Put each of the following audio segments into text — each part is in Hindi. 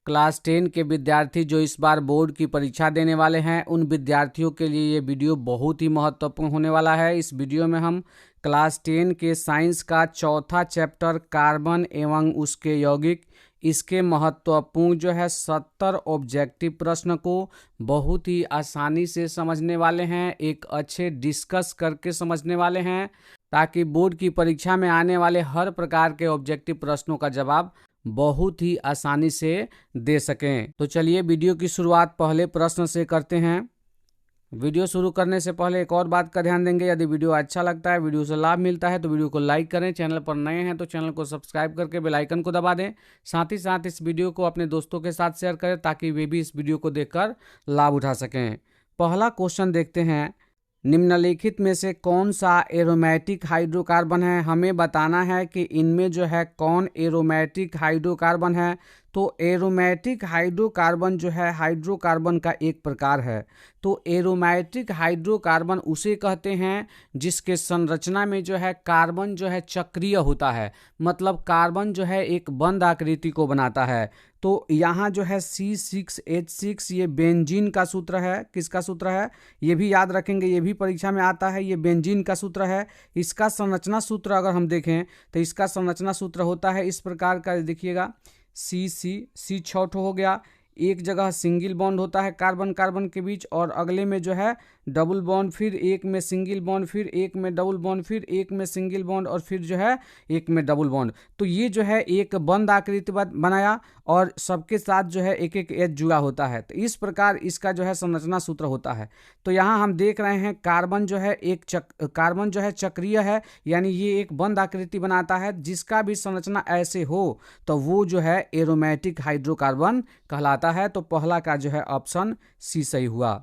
क्लास 10 के विद्यार्थी जो इस बार बोर्ड की परीक्षा देने वाले हैं, उन विद्यार्थियों के लिए ये वीडियो बहुत ही महत्वपूर्ण होने वाला है। इस वीडियो में हम क्लास 10 के साइंस का चौथा चैप्टर कार्बन एवं उसके यौगिक, इसके महत्वपूर्ण जो है 70 ऑब्जेक्टिव प्रश्न को बहुत ही आसानी से समझने वाले हैं, एक अच्छे डिस्कस करके समझने वाले हैं, ताकि बोर्ड की परीक्षा में आने वाले हर प्रकार के ऑब्जेक्टिव प्रश्नों का जवाब बहुत ही आसानी से दे सकें। तो चलिए वीडियो की शुरुआत पहले प्रश्न से करते हैं। वीडियो शुरू करने से पहले एक और बात का ध्यान देंगे, यदि वीडियो अच्छा लगता है, वीडियो से लाभ मिलता है तो वीडियो को लाइक करें, चैनल पर नए हैं तो चैनल को सब्सक्राइब करके बेल आइकन को दबा दें। साथ ही साथ इस वीडियो को अपने दोस्तों के साथ शेयर करें ताकि वे भी इस वीडियो को देखकर लाभ उठा सकें। पहला क्वेश्चन देखते हैं, निम्नलिखित में से कौन सा एरोमेटिक हाइड्रोकार्बन है। हमें बताना है कि इनमें जो है कौन एरोमेटिक हाइड्रोकार्बन है। तो एरोमेटिक हाइड्रोकार्बन जो है हाइड्रोकार्बन का एक प्रकार है। तो एरोमेटिक हाइड्रोकार्बन उसे कहते हैं जिसके संरचना में जो है कार्बन जो है चक्रीय होता है, मतलब कार्बन जो है एक बंद आकृति को बनाता है। तो यहाँ जो है C6H6 ये बेंजीन का सूत्र है। किसका सूत्र है ये भी याद रखेंगे, ये भी परीक्षा में आता है, ये बेंजीन का सूत्र है। इसका संरचना सूत्र अगर हम देखें तो इसका संरचना सूत्र होता है इस प्रकार का, देखिएगा C 6 हो गया, एक जगह सिंगल बॉन्ड होता है कार्बन कार्बन के बीच, और अगले में जो है डबल बॉन्ड, फिर एक में सिंगल बॉन्ड, फिर एक में डबल बॉन्ड, फिर एक में सिंगल बॉन्ड, और फिर जो है एक में डबल बॉन्ड। तो ये जो है एक बंद आकृति बनाया और सबके साथ जो है एक एक एच जुड़ा होता है। तो इस प्रकार इसका जो है संरचना सूत्र होता है। तो यहाँ हम देख रहे हैं कार्बन जो है कार्बन जो है चक्रीय है, यानी ये एक बंद आकृति बनाता है। जिसका भी संरचना ऐसे हो तो वो जो है एरोमेटिक हाइड्रोकार्बन कहलाता है। तो पहला का जो है ऑप्शन सी सही हुआ।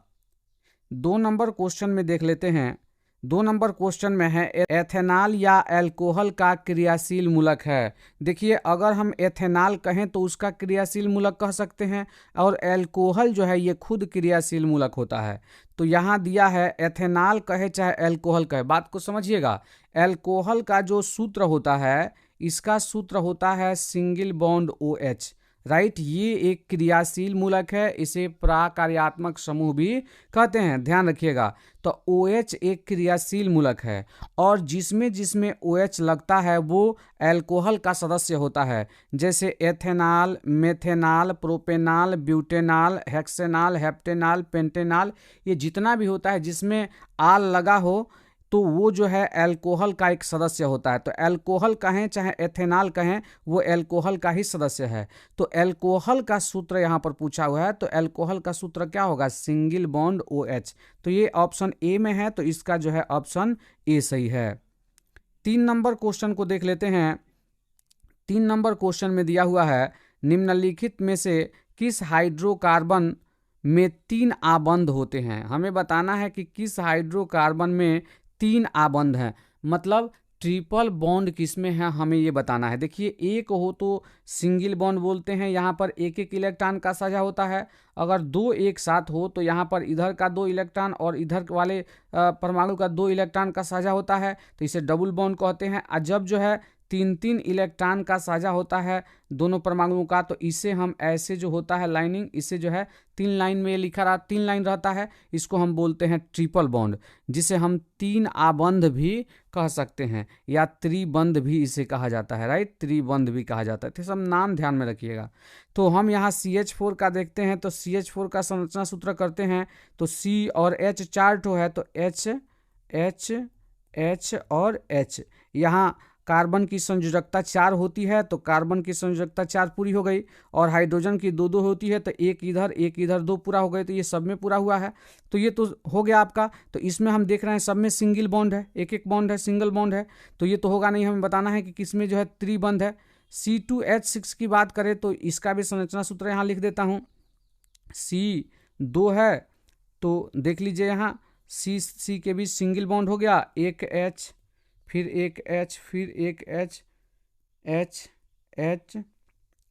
2 नंबर क्वेश्चन में देख लेते हैं। 2 नंबर क्वेश्चन में है एथेनॉल या अल्कोहल का क्रियाशील मूलक है। देखिए, अगर हम एथेनॉल कहें तो उसका क्रियाशील मूलक कह सकते हैं, और अल्कोहल जो है ये खुद क्रियाशील मूलक होता है। तो यहाँ दिया है एथेनॉल कहे चाहे अल्कोहल कहे, बात को समझिएगा। अल्कोहल का जो सूत्र होता है, इसका सूत्र होता है सिंगल बॉन्ड OH, राइट। ये एक क्रियाशील मूलक है, इसे प्राकार्यात्मक समूह भी कहते हैं, ध्यान रखिएगा। तो OH एक क्रियाशील मूलक है, और जिसमें जिसमें OH लगता है वो अल्कोहल का सदस्य होता है। जैसे ethanol, methanol, propanol, butanol, hexanol, heptanol, pentanol, ये जितना भी होता है जिसमें आल लगा हो तो वो जो है अल्कोहल का एक सदस्य होता है। तो अल्कोहल कहें चाहे एथेनॉल कहें, वो अल्कोहल का ही सदस्य है। तो अल्कोहल का सूत्र यहाँ पर पूछा हुआ है, तो अल्कोहल का सूत्र क्या होगा, सिंगल बॉन्ड OH। तो ये ऑप्शन ए में है, तो इसका जो है ऑप्शन ए सही है। 3 नंबर क्वेश्चन को देख लेते हैं। 3 नंबर क्वेश्चन में दिया हुआ है, निम्नलिखित में से किस हाइड्रोकार्बन में 3 आबंध होते हैं। हमें बताना है कि किस हाइड्रोकार्बन में 3 आबंध हैं, मतलब ट्रिपल बॉन्ड किसमें है, हमें ये बताना है। देखिए, एक हो तो सिंगल बॉन्ड बोलते हैं, यहाँ पर एक एक इलेक्ट्रॉन का साझा होता है। अगर 2 एक साथ हो तो यहाँ पर इधर का 2 इलेक्ट्रॉन और इधर वाले परमाणु का 2 इलेक्ट्रॉन का साझा होता है, तो इसे डबल बॉन्ड कहते हैं। और जब जो है 3 इलेक्ट्रॉन का साझा होता है दोनों परमाणुओं का, तो इसे हम ऐसे जो होता है लाइनिंग, इसे जो है 3 लाइन में लिखा रहा, 3 लाइन रहता है, इसको हम बोलते हैं ट्रिपल बॉन्ड, जिसे हम 3 आबंध भी कह सकते हैं, या त्रिबंध भी इसे कहा जाता है, राइट। त्रिबंध भी कहा जाता है, तो सब नाम ध्यान में रखिएगा। तो हम यहाँ CH4 का देखते हैं, तो CH4 का संरचना सूत्र करते हैं। तो C और H 4 ठो है, तो H H H और H। यहाँ कार्बन की संयोजकता 4 होती है, तो कार्बन की संयोजकता 4 पूरी हो गई, और हाइड्रोजन की 2 होती है, तो एक इधर 2 पूरा हो गए, तो ये सब में पूरा हुआ है। तो ये तो हो गया आपका। तो इसमें हम देख रहे हैं सब में सिंगल बॉन्ड है, एक एक बॉन्ड है, सिंगल बॉन्ड है, तो ये तो होगा नहीं। हमें बताना है कि किसमें जो है त्रिबंध है। C2H6 की बात करें तो इसका भी संरचना सूत्र यहाँ लिख देता हूँ। C2 है, तो देख लीजिए यहाँ C के बीच सिंगल बॉन्ड हो गया, एक H, फिर एक H, फिर एक H, H H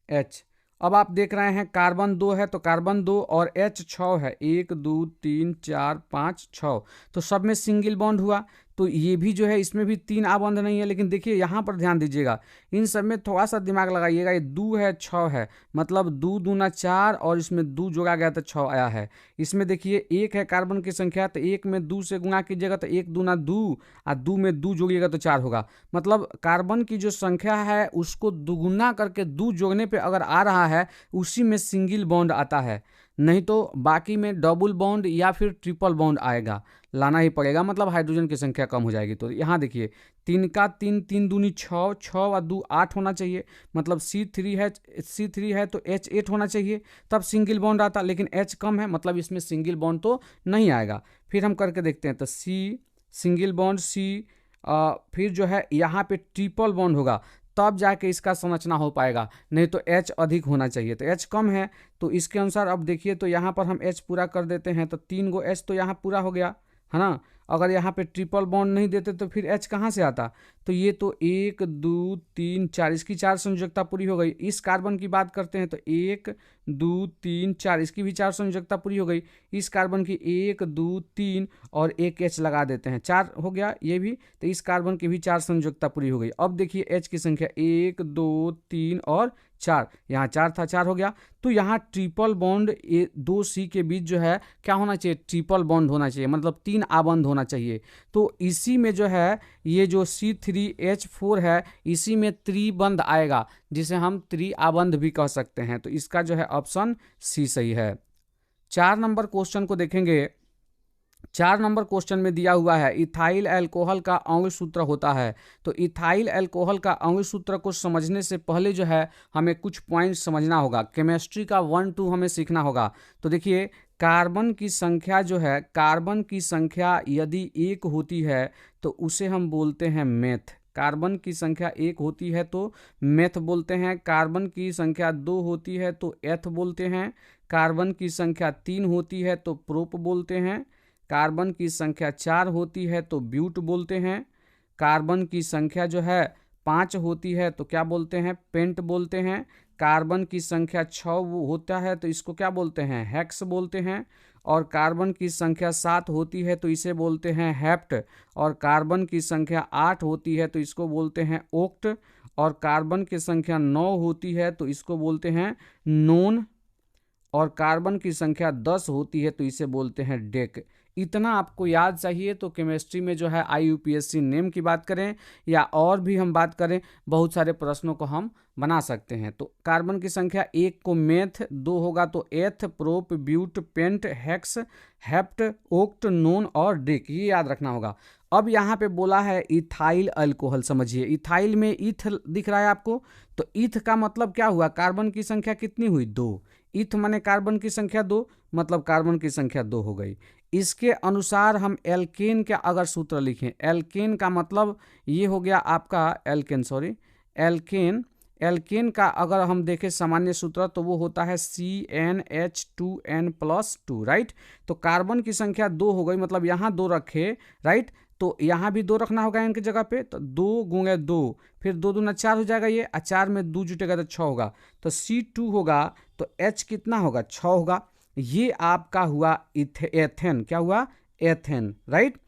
H। अब आप देख रहे हैं कार्बन 2 है, तो कार्बन 2 और H 6 है, 1 2 3 4 5 6, तो सब में सिंगल बॉन्ड हुआ। तो ये भी जो है इसमें भी 3 आबंध नहीं है। लेकिन देखिए यहाँ पर ध्यान दीजिएगा, इन सब में थोड़ा सा दिमाग लगाइएगा। ये 2 है 6 है, मतलब 2 दूना 4 और इसमें 2 जोड़ा गया तो 6 आया है। इसमें देखिए 1 है कार्बन की संख्या, तो 1 में 2 से गुणा कीजिएगा तो 1 दूना 2 और 2 में 2 जोड़िएगा तो 4 होगा। मतलब कार्बन की जो संख्या है उसको दुगुना करके 2 जोड़ने पे अगर आ रहा है उसी में सिंगल बॉन्ड आता है, नहीं तो बाकी में डबल बॉन्ड या फिर ट्रिपल बॉन्ड आएगा, लाना ही पड़ेगा। मतलब हाइड्रोजन की संख्या कम हो जाएगी। तो यहाँ देखिए 3 का 3, 3 दूनी 6, 6 और 2 8 होना चाहिए। मतलब C3 है तो H 8 होना चाहिए, तब सिंगल बॉन्ड आता। लेकिन H कम है, मतलब इसमें सिंगल बॉन्ड तो नहीं आएगा। फिर हम करके देखते हैं, तो C सिंगल बॉन्ड C, फिर जो है यहाँ पे ट्रिपल बॉन्ड होगा, तब जाके इसका संरचना हो पाएगा, नहीं तो H अधिक होना चाहिए। तो H कम है, तो इसके अनुसार अब देखिए, तो यहाँ पर हम H पूरा कर देते हैं, तो 3 गो H तो यहाँ पूरा हो गया है ना। अगर यहाँ पे ट्रिपल बॉन्ड नहीं देते तो फिर H कहाँ से आता। तो ये तो 1 2 3 4, इसकी 4 संयोजकता पूरी हो गई। इस कार्बन की बात करते हैं तो 1 2 3 4, इसकी भी 4 संयोजकता पूरी हो गई। इस कार्बन की 1 2 3 और एक H लगा देते हैं, 4 हो गया ये भी। तो इस कार्बन की भी 4 संयोजकता पूरी हो गई। अब देखिए H की संख्या 1 2 3 और 4, यहाँ 4 था, 4 हो गया। तो यहाँ ट्रिपल बॉन्ड 2C के बीच जो है क्या होना चाहिए, ट्रिपल बॉन्ड होना चाहिए, मतलब 3 आबंध होना चाहिए। तो इसी में जो है ये जो C3H4 है, इसी में त्रिबंध आएगा, जिसे हम त्रिआबंध भी कह सकते हैं। तो इसका जो है ऑप्शन C सही है। 4 नंबर क्वेश्चन को देखेंगे। 4 नंबर क्वेश्चन में दिया हुआ है इथाइल अल्कोहल का आणविक सूत्र होता है। तो इथाइल अल्कोहल का आणविक सूत्र को समझने से पहले जो है हमें कुछ पॉइंट समझना होगा, केमिस्ट्री का 1 2 हमें सीखना होगा। तो देखिए कार्बन की संख्या जो है, कार्बन की संख्या यदि 1 होती है तो उसे हम बोलते हैं मेथ। कार्बन की संख्या 1 होती है तो मेथ बोलते हैं। कार्बन की संख्या 2 होती है तो एथ बोलते हैं। कार्बन की संख्या 3 होती है तो प्रोप बोलते हैं। कार्बन की संख्या 4 होती है तो ब्यूट बोलते हैं। कार्बन की संख्या जो है 5 होती है तो क्या बोलते हैं, पेंट बोलते हैं। कार्बन की संख्या 6 होता है तो इसको क्या बोलते हैं, हेक्स बोलते हैं। और कार्बन की संख्या 7 होती है तो इसे बोलते हैं हेप्ट। और कार्बन की संख्या 8 होती है तो इसको बोलते हैं ओक्ट। और कार्बन की संख्या 9 होती है तो इसको बोलते हैं नोन। और कार्बन की संख्या 10 होती है तो इसे बोलते हैं डेक। इतना आपको याद चाहिए। तो केमिस्ट्री में जो है IUPAC नेम की बात करें या और भी हम बात करें, बहुत सारे प्रश्नों को हम बना सकते हैं। तो कार्बन की संख्या 1 को मेथ, 2 होगा तो eth, prop, but, pent, hex, hept, oct, non और डेक, ये याद रखना होगा। अब यहाँ पे बोला है इथाइल अल्कोहल। समझिए इथाइल में ईथ दिख रहा है आपको, तो ईथ का मतलब क्या हुआ, कार्बन की संख्या कितनी हुई, 2। ईथ माने कार्बन की संख्या 2, मतलब कार्बन की संख्या 2 हो गई। इसके अनुसार हम एल्केन का अगर सूत्र लिखें, एल्केन का मतलब ये हो गया आपका एल्केन का अगर हम देखें सामान्य सूत्र तो वो होता है CnH2n+2, राइट। तो कार्बन की संख्या 2 हो गई, मतलब यहाँ 2 रखे, राइट। तो यहाँ भी 2 रखना होगा इनकी जगह पे, तो 2 गुणे 2, फिर 2 दूना 4 हो जाएगा, ये 4 में 2 जुटेगा तो 6 होगा। तो C2 होगा तो H कितना होगा, 6 होगा। ये आपका हुआ एथेन, क्या हुआ, एथेन, राइट।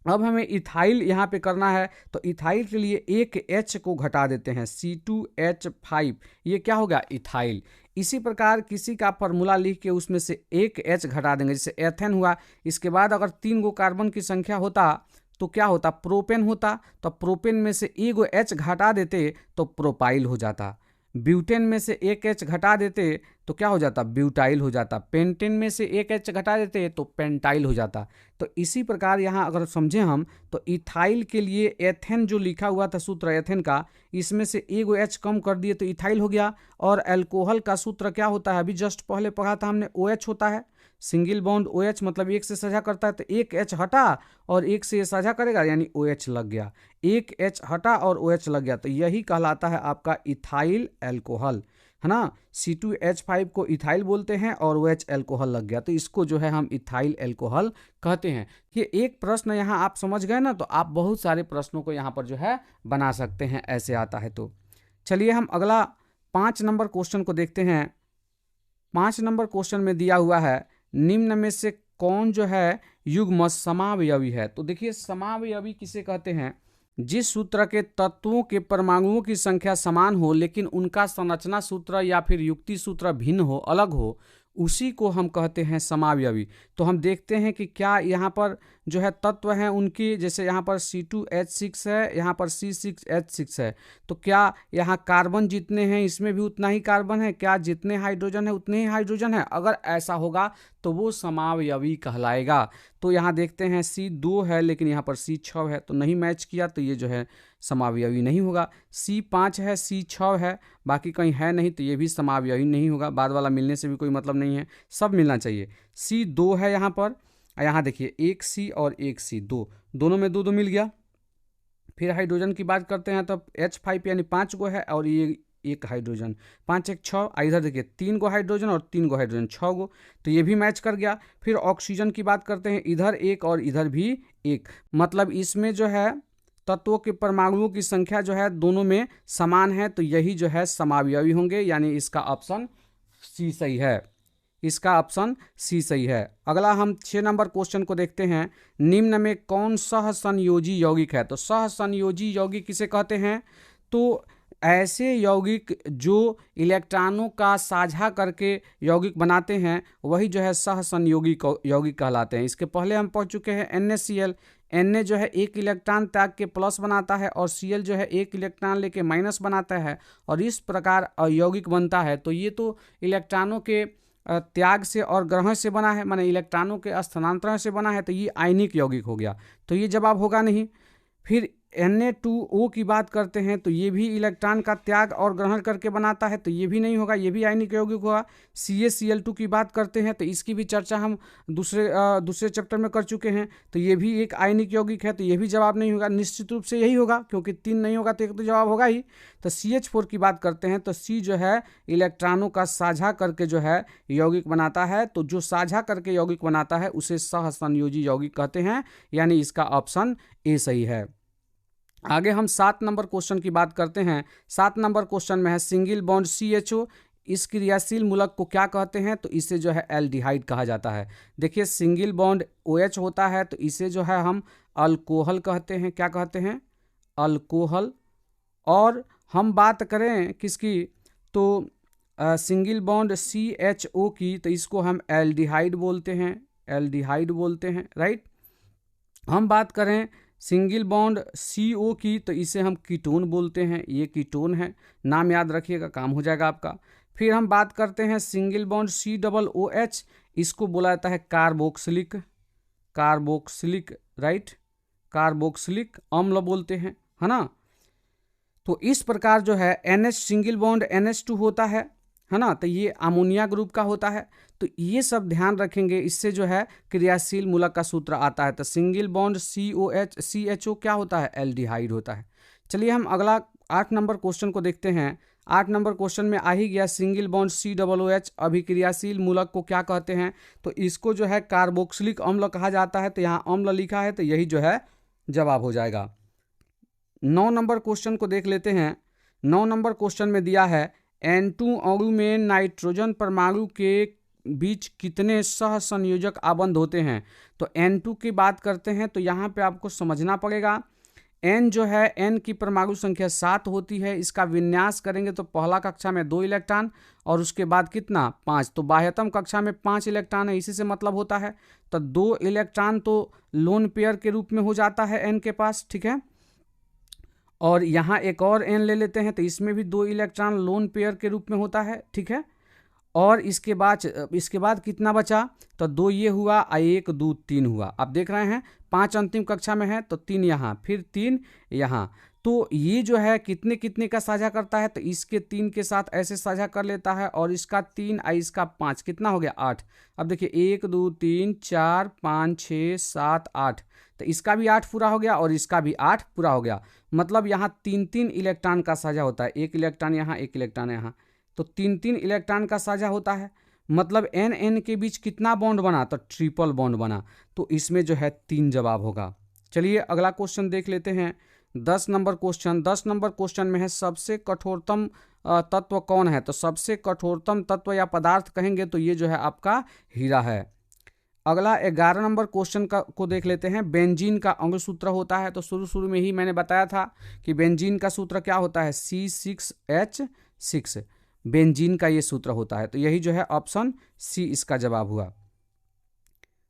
अब हमें इथाइल यहाँ पे करना है, तो इथाइल के लिए एक H को घटा देते हैं, C2H5, ये क्या होगा, इथाइल। इसी प्रकार किसी का फार्मूला लिख के उसमें से एक H घटा देंगे, जैसे एथेन हुआ। इसके बाद अगर 3 गो कार्बन की संख्या होता तो क्या होता, प्रोपेन होता। तो प्रोपेन में से एक गो H घटा देते तो प्रोपाइल हो जाता। ब्यूटेन में से एक H घटा देते तो क्या हो जाता, ब्यूटाइल हो जाता। पेंटेन में से एक H घटा देते तो पेंटाइल हो जाता। तो इसी प्रकार यहाँ अगर समझें हम, तो इथाइल के लिए एथेन जो लिखा हुआ था सूत्र एथेन का, इसमें से एक H कम कर दिए तो इथाइल हो गया। और अल्कोहल का सूत्र क्या होता है, अभी जस्ट पहले पढ़ा था हमने, OH होता है, सिंगल बॉन्ड OH, मतलब एक से साझा करता है, तो एक H हटा और एक से ये साझा करेगा, यानी OH लग गया। एक H हटा और OH लग गया, तो यही कहलाता है आपका इथाइल अल्कोहल, है ना। C2H5 को इथाइल बोलते हैं और OH अल्कोहल लग गया, तो इसको जो है हम इथाइल अल्कोहल कहते हैं। ये एक प्रश्न यहाँ आप समझ गए ना, तो आप बहुत सारे प्रश्नों को यहाँ पर जो है बना सकते हैं, ऐसे आता है। तो चलिए हम अगला 5 नंबर क्वेश्चन को देखते हैं। 5 नंबर क्वेश्चन में दिया हुआ है निम्न में से कौन जो है युग्म समावयवी है? तो देखिए समावयवी किसे कहते हैं? जिस सूत्र के तत्वों के परमाणुओं की संख्या समान हो लेकिन उनका संरचना सूत्र या फिर युक्ति सूत्र भिन्न हो, अलग हो, उसी को हम कहते हैं समावयवी। तो हम देखते हैं कि क्या यहाँ पर जो है तत्व हैं उनकी, जैसे यहाँ पर C2H6 है, यहाँ पर C6H6 है, तो क्या यहाँ कार्बन जितने हैं इसमें भी उतना ही कार्बन है? क्या जितने हाइड्रोजन है उतने ही हाइड्रोजन है? अगर ऐसा होगा तो वो समावयवी कहलाएगा। तो यहाँ देखते हैं C2 है लेकिन यहाँ पर C6 है, तो नहीं मैच किया, तो ये जो है समावयवी नहीं होगा। C5 है, C6 है, बाकी कहीं है नहीं, तो ये भी समावयवी नहीं होगा। बाद वाला मिलने से भी कोई मतलब नहीं है, सब मिलना चाहिए। C2 है यहाँ पर, यहाँ देखिए एक C और एक C2, दोनों में 2-2 मिल गया। फिर हाइड्रोजन की बात करते हैं तो H5 यानी 5 गो है और ये एक हाइड्रोजन, 5 1 6। इधर देखिए 3 गो हाइड्रोजन और 3 गो हाइड्रोजन, 6 गो, तो ये भी मैच कर गया। फिर ऑक्सीजन की बात करते हैं, इधर एक और इधर भी एक, मतलब इसमें जो है तत्वों के परमाणुओं की संख्या जो है दोनों में समान है, तो यही जो है समावयवी होंगे, यानी इसका ऑप्शन सी सही है। इसका ऑप्शन सी सही है। अगला हम 6 नंबर क्वेश्चन को देखते हैं। निम्न में कौन सहसंयोजी यौगिक है? तो सहसंयोजी यौगिक किसे कहते हैं? तो ऐसे यौगिक जो इलेक्ट्रॉनों का साझा करके यौगिक बनाते हैं वही जो है सहसंयोगी यौगिक कहलाते हैं। इसके पहले हम पढ़ चुके हैं NaCl। Na जो है एक इलेक्ट्रॉन त्याग के प्लस बनाता है और Cl जो है एक इलेक्ट्रॉन लेके माइनस बनाता है, और इस प्रकार यौगिक बनता है। तो ये तो इलेक्ट्रॉनों के त्याग से और ग्रहण से बना है, माने इलेक्ट्रॉनों के स्थानांतरण से बना है, तो ये आयनिक यौगिक हो गया, तो ये जवाब होगा नहीं। फिर Na2O की बात करते हैं तो ये भी इलेक्ट्रॉन का त्याग और ग्रहण करके बनाता है, तो ये भी नहीं होगा, ये भी आयनिक यौगिक होगा। CaCl2 की बात करते हैं तो इसकी भी चर्चा हम दूसरे चैप्टर में कर चुके हैं, तो ये भी एक आयनिक यौगिक है, तो ये भी जवाब नहीं होगा। निश्चित रूप से यही होगा, क्योंकि 3 नहीं होगा तो एक तो जवाब होगा ही। तो CH4 की बात करते हैं तो C जो है इलेक्ट्रॉनों का साझा करके जो है यौगिक बनाता है, तो जो साझा करके यौगिक बनाता है उसे सहसंयोजी यौगिक कहते हैं, यानी इसका ऑप्शन ए सही है। आगे हम 7 नंबर क्वेश्चन की बात करते हैं। 7 नंबर क्वेश्चन में है सिंगल बॉन्ड CHO, इस क्रियाशील मूलक को क्या कहते हैं? तो इसे जो है एल्डिहाइड कहा जाता है। देखिए सिंगल बॉन्ड OH होता है तो इसे जो है हम अल्कोहल कहते हैं। क्या कहते हैं? अल्कोहल। और हम बात करें किसकी, तो सिंगल बॉन्ड CHO की, तो इसको हम एल्डिहाइड बोलते हैं, एल्डिहाइड बोलते हैं, राइट। हम बात करें सिंगल बॉन्ड CO की, तो इसे हम कीटोन बोलते हैं, ये कीटोन है, नाम याद रखिएगा, काम हो जाएगा आपका। फिर हम बात करते हैं सिंगल बॉन्ड COOH, इसको बोला जाता है कार्बोक्सिलिक, कार्बोक्सिलिक, राइट, कार्बोक्सिलिक अम्ल बोलते हैं, है ना। तो इस प्रकार जो है NH सिंगल बॉन्ड NH2 होता है ना, तो ये अमोनिया ग्रुप का होता है। तो ये सब ध्यान रखेंगे, इससे जो है क्रियाशील मूलक का सूत्र आता है। तो सिंगल बॉन्ड CHO क्या होता है? एल्डिहाइड होता है। चलिए हम अगला 8 नंबर क्वेश्चन को देखते हैं। 8 नंबर क्वेश्चन में आ ही गया सिंगल बॉन्ड COOH अभिक्रियाशील मूलक को क्या कहते हैं? तो इसको जो है कार्बोक्सिलिक अम्ल कहा जाता है, तो यहाँ अम्ल लिखा है, तो यही जो है जवाब हो जाएगा। 9 नंबर क्वेश्चन को देख लेते हैं। 9 नंबर क्वेश्चन में दिया है N2 अणु में नाइट्रोजन परमाणु के बीच कितने सहसंयोजक आबंध होते हैं? तो N2 की बात करते हैं तो यहाँ पे आपको समझना पड़ेगा, N जो है N की परमाणु संख्या 7 होती है। इसका विन्यास करेंगे तो पहला कक्षा में 2 इलेक्ट्रॉन और उसके बाद कितना 5, तो बाह्यतम कक्षा में 5 इलेक्ट्रॉन है, इसी से मतलब होता है। तो 2 इलेक्ट्रॉन तो लोन पेयर के रूप में हो जाता है N के पास, ठीक है। और यहाँ एक और N ले लेते हैं तो इसमें भी 2 इलेक्ट्रॉन लोन पेयर के रूप में होता है, ठीक है। और इसके बाद कितना बचा? तो 2 ये हुआ, 1 2 3 हुआ। आप देख रहे हैं 5 अंतिम कक्षा में है तो 3 यहाँ, फिर 3 यहाँ। तो ये जो है कितने कितने का साझा करता है? तो इसके 3 के साथ ऐसे साझा कर लेता है, और इसका 3 इसका 5, कितना हो गया 8। अब देखिए 1 2 3 4 5 6 7 8, तो इसका भी 8 पूरा हो गया और इसका भी 8 पूरा हो गया। मतलब यहाँ 3 इलेक्ट्रॉन का साझा होता है, 1 इलेक्ट्रॉन यहाँ 1 इलेक्ट्रॉन यहाँ, तो 3 इलेक्ट्रॉन का साझा होता है। मतलब N के बीच कितना बॉन्ड बना? तो ट्रिपल बॉन्ड बना, तो इसमें जो है 3 जवाब होगा। चलिए अगला क्वेश्चन देख लेते हैं। 10 नंबर क्वेश्चन। 10 नंबर क्वेश्चन में है सबसे कठोरतम तत्व कौन है? तो सबसे कठोरतम तत्व या पदार्थ कहेंगे तो ये जो है आपका हीरा है। अगला 11 नंबर क्वेश्चन को देख लेते हैं। बेंजीन का अंग सूत्र होता है, तो शुरू में ही मैंने बताया था कि बेंजीन का सूत्र क्या होता है, C6H6। बेंजीन का ये सूत्र होता है, तो यही जो है ऑप्शन सी इसका जवाब हुआ।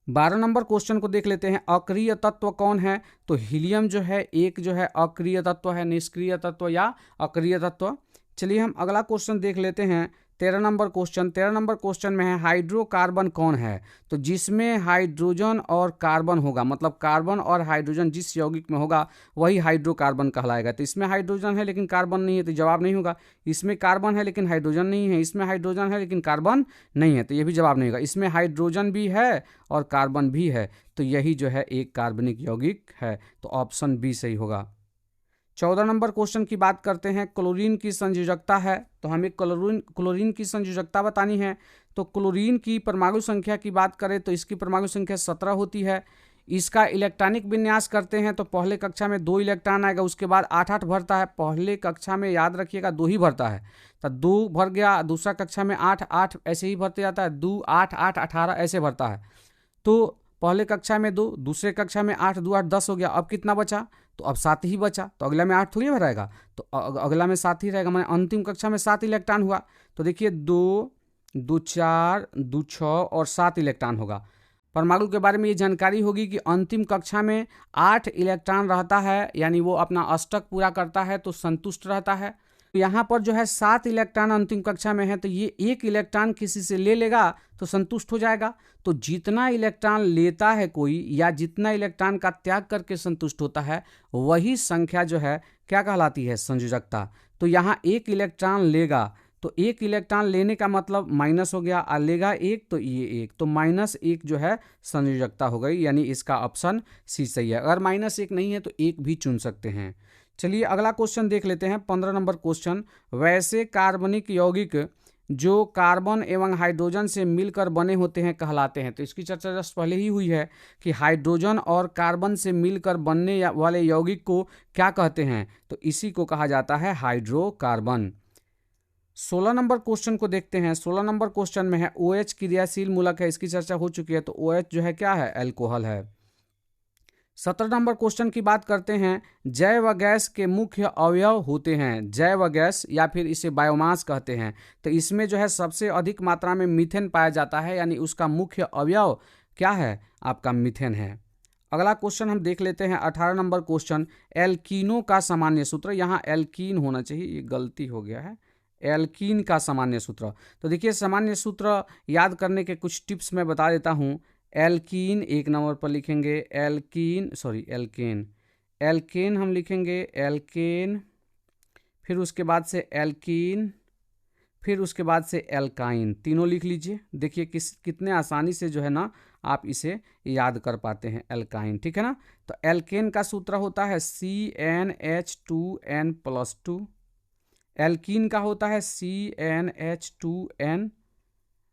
12 नंबर क्वेश्चन को देख लेते हैं। अक्रिय तत्व कौन है, तो हीलियम जो है एक जो है अक्रिय तत्व है, निष्क्रिय तत्व या अक्रिय तत्व। चलिए हम अगला क्वेश्चन देख लेते हैं। 13 नंबर क्वेश्चन। 13 नंबर क्वेश्चन में है हाइड्रोकार्बन कौन है, तो जिसमें हाइड्रोजन और कार्बन होगा, मतलब कार्बन और हाइड्रोजन जिस यौगिक में होगा वही हाइड्रोकार्बन कहलाएगा। तो इसमें हाइड्रोजन है लेकिन कार्बन नहीं है, तो जवाब नहीं होगा। इसमें कार्बन है लेकिन हाइड्रोजन नहीं है, इसमें हाइड्रोजन है लेकिन कार्बन नहीं है, तो ये भी जवाब नहीं होगा। इसमें हाइड्रोजन भी है और कार्बन भी है, तो यही जो है एक कार्बनिक यौगिक है, तो ऑप्शन बी सही होगा। 14 नंबर क्वेश्चन की बात करते हैं। क्लोरीन की संयोजकता है, तो हमें क्लोरीन की संयोजकता बतानी है। तो क्लोरीन की परमाणु संख्या की बात करें तो इसकी परमाणु संख्या 17 होती है। इसका इलेक्ट्रॉनिक विन्यास करते हैं तो पहले कक्षा में 2 इलेक्ट्रॉन आएगा, उसके बाद 8 भरता है। पहले कक्षा में याद रखिएगा 2 ही भरता है, तो 2 भर गया, दूसरा कक्षा में 8 ऐसे ही भरते जाता है, 2 8 8 18 ऐसे भरता है। तो पहले कक्षा में 2, दूसरे कक्षा में 8, 2 8 10 हो गया। अब कितना बचा, तो अब 7 ही बचा, तो अगला में 8 थोड़ी भराएगा, तो अगला में 7 ही रहेगा, मैंने अंतिम कक्षा में 7 इलेक्ट्रॉन हुआ। तो देखिए 2 2 4 2 6 और 7 इलेक्ट्रॉन होगा। परमाणु के बारे में ये जानकारी होगी कि अंतिम कक्षा में 8 इलेक्ट्रॉन रहता है, यानी वो अपना अष्टक पूरा करता है तो संतुष्ट रहता है। यहाँ पर जो है 7 इलेक्ट्रॉन अंतिम कक्षा में है, तो ये 1 इलेक्ट्रॉन किसी से ले लेगा तो संतुष्ट हो जाएगा। तो जितना इलेक्ट्रॉन लेता है कोई या जितना इलेक्ट्रॉन का त्याग करके संतुष्ट होता है वही संख्या जो है क्या कहलाती है, संयोजकता। तो यहाँ 1 इलेक्ट्रॉन लेगा, तो 1 इलेक्ट्रॉन लेने का मतलब माइनस हो गया, और लेगा 1 तो ये 1, तो -1 जो है संयोजकता हो गई, यानी इसका ऑप्शन सी सही है। अगर -1 नहीं है तो 1 भी चुन सकते हैं। चलिए अगला क्वेश्चन देख लेते हैं। 15 नंबर क्वेश्चन। वैसे कार्बनिक यौगिक जो कार्बन एवं हाइड्रोजन से मिलकर बने होते हैं कहलाते हैं, तो इसकी चर्चा जस्ट पहले ही हुई है कि हाइड्रोजन और कार्बन से मिलकर बनने वाले यौगिक को क्या कहते हैं, तो इसी को कहा जाता है हाइड्रोकार्बन। 16 नंबर क्वेश्चन को देखते हैं। 16 नंबर क्वेश्चन में है OH क्रियाशील मूलक है, इसकी चर्चा हो चुकी है, तो OH जो है क्या है, अल्कोहल है। 17 नंबर क्वेश्चन की बात करते हैं। जैव गैस के मुख्य अवयव होते हैं, जैव गैस या फिर इसे बायोमास कहते हैं, तो इसमें जो है सबसे अधिक मात्रा में मीथेन पाया जाता है, यानी उसका मुख्य अवयव क्या है, आपका मीथेन है। अगला क्वेश्चन हम देख लेते हैं। 18 नंबर क्वेश्चन। एल्कीनों का सामान्य सूत्र, यहाँ एल्कीन होना चाहिए, ये गलती हो गया है, एल्कीन का सामान्य सूत्र। तो देखिए सामान्य सूत्र याद करने के कुछ टिप्स मैं बता देता हूँ। एल्कीन 1 नंबर पर लिखेंगे, एल्केन, एल्केन हम लिखेंगे, एल्केन, फिर उसके बाद से एल्कीन, फिर उसके बाद से एल्काइन, तीनों लिख लीजिए। देखिए कितने आसानी से जो है ना आप इसे याद कर पाते हैं, एल्काइन, ठीक है ना। तो एल्केन का सूत्र होता है CnH2n+2। एल्कीन का होता है CnH2n,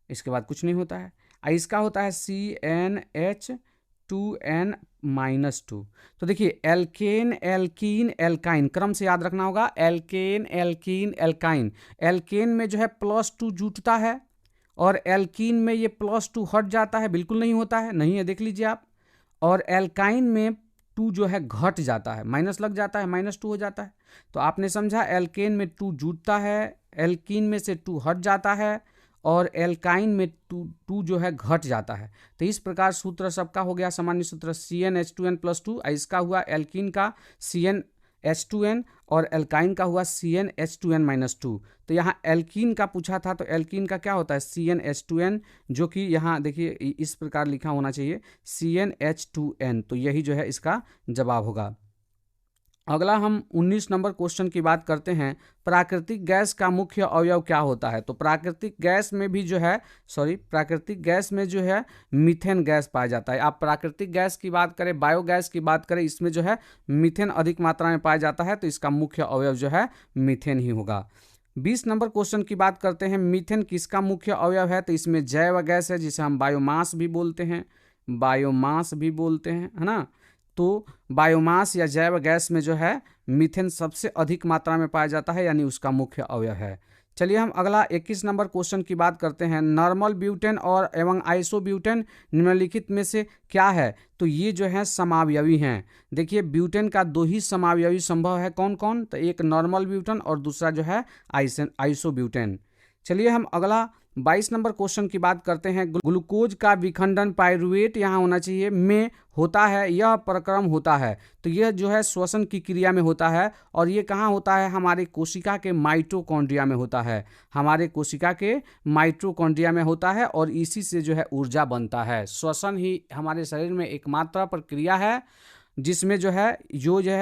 इसके बाद कुछ नहीं होता है। इसका होता है CnH2n-2। तो देखिए एल्केन, एल्कीन, एल्काइन क्रम से याद रखना होगा। Alkene, alkene, alkyne. एल्केन में जो है +2 जुटता है और एल्कीन में ये +2 हट जाता है, बिल्कुल नहीं होता है, नहीं है, देख लीजिए आप। और एल्काइन में 2 जो है घट जाता है, माइनस लग जाता है, -2 हो जाता है। तो आपने समझा, एल्केन में 2 जुटता है, एल्कीन में से 2 हट जाता है और एल्काइन में 2 जो है घट जाता है। तो इस प्रकार सूत्र सबका हो गया सामान्य सूत्र CnH2n+2। इसका हुआ एल्कीन का CnH2n और एल्काइन का हुआ CnH2n-2। तो यहाँ एल्कीन का पूछा था, तो एल्कीन का क्या होता है, CnH2n, जो कि यहाँ देखिए इस प्रकार लिखा होना चाहिए CnH2n, तो यही जो है इसका जवाब होगा। अगला हम 19 नंबर क्वेश्चन की बात करते हैं। प्राकृतिक गैस का मुख्य अवयव क्या होता है, तो प्राकृतिक गैस में भी जो है प्राकृतिक गैस में जो है मीथेन गैस पाया जाता है। आप प्राकृतिक गैस की बात करें, बायोगैस की बात करें, इसमें जो है मीथेन अधिक मात्रा में पाया जाता है, तो इसका मुख्य अवयव जो है मीथेन ही होगा। 20 नंबर क्वेश्चन की बात करते हैं। मीथेन किसका मुख्य अवयव है, तो इसमें जैव गैस है, जिसे हम बायोमास भी बोलते हैं, है ना। तो बायोमास या जैव गैस में जो है मीथेन सबसे अधिक मात्रा में पाया जाता है, यानी उसका मुख्य अवयव है। चलिए हम अगला 21 नंबर क्वेश्चन की बात करते हैं। नॉर्मल ब्यूटेन और एवं आइसोब्यूटेन निम्नलिखित में से क्या है? तो ये जो है समावयवी हैं। देखिए ब्यूटेन का दो ही समावयवी संभव है, कौन कौन? तो एक नॉर्मल ब्यूटेन और दूसरा जो है आइसोब्यूटेन। चलिए हम अगला 22 नंबर क्वेश्चन की बात करते हैं। ग्लूकोज का विखंडन पाइरूवेट यहाँ होना चाहिए में होता है, यह प्रक्रम होता है। तो यह जो है श्वसन की क्रिया में होता है और ये कहाँ होता है? हमारे कोशिका के माइटोकॉन्ड्रिया में होता है। हमारे कोशिका के माइटोकॉन्ड्रिया में होता है और इसी से जो है ऊर्जा बनता है। श्वसन ही हमारे शरीर में एकमात्र प्रक्रिया है जिसमें जो है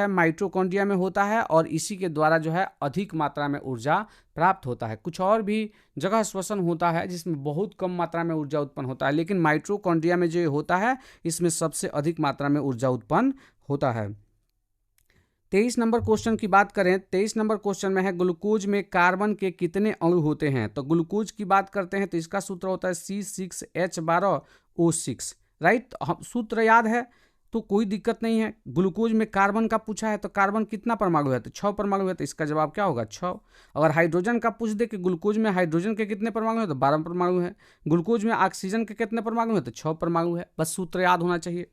माइटोकॉन्ड्रिया में होता है और इसी के द्वारा जो है अधिक मात्रा में ऊर्जा प्राप्त होता है। कुछ और भी जगह श्वसन होता है जिसमें बहुत कम मात्रा में ऊर्जा उत्पन्न होता है, लेकिन माइटोकॉन्ड्रिया में जो होता है इसमें सबसे अधिक मात्रा में ऊर्जा उत्पन्न होता है। 23 नंबर क्वेश्चन की बात करें। 23 नंबर क्वेश्चन में है ग्लूकोज में कार्बन के कितने अणु होते हैं? तो ग्लूकोज की बात करते हैं तो इसका सूत्र होता है C6H12O6, राइट। सूत्र याद है तो कोई दिक्कत नहीं है। ग्लूकोज में कार्बन का पूछा है तो कार्बन कितना परमाणु है? तो 6 परमाणु है, तो इसका जवाब क्या होगा? 6। अगर हाइड्रोजन का पूछ दे कि ग्लूकोज में हाइड्रोजन के कितने परमाणु है? तो 12 परमाणु है। ग्लूकोज में ऑक्सीजन के कितने परमाणु है? तो 6 परमाणु है। बस सूत्र याद होना चाहिए।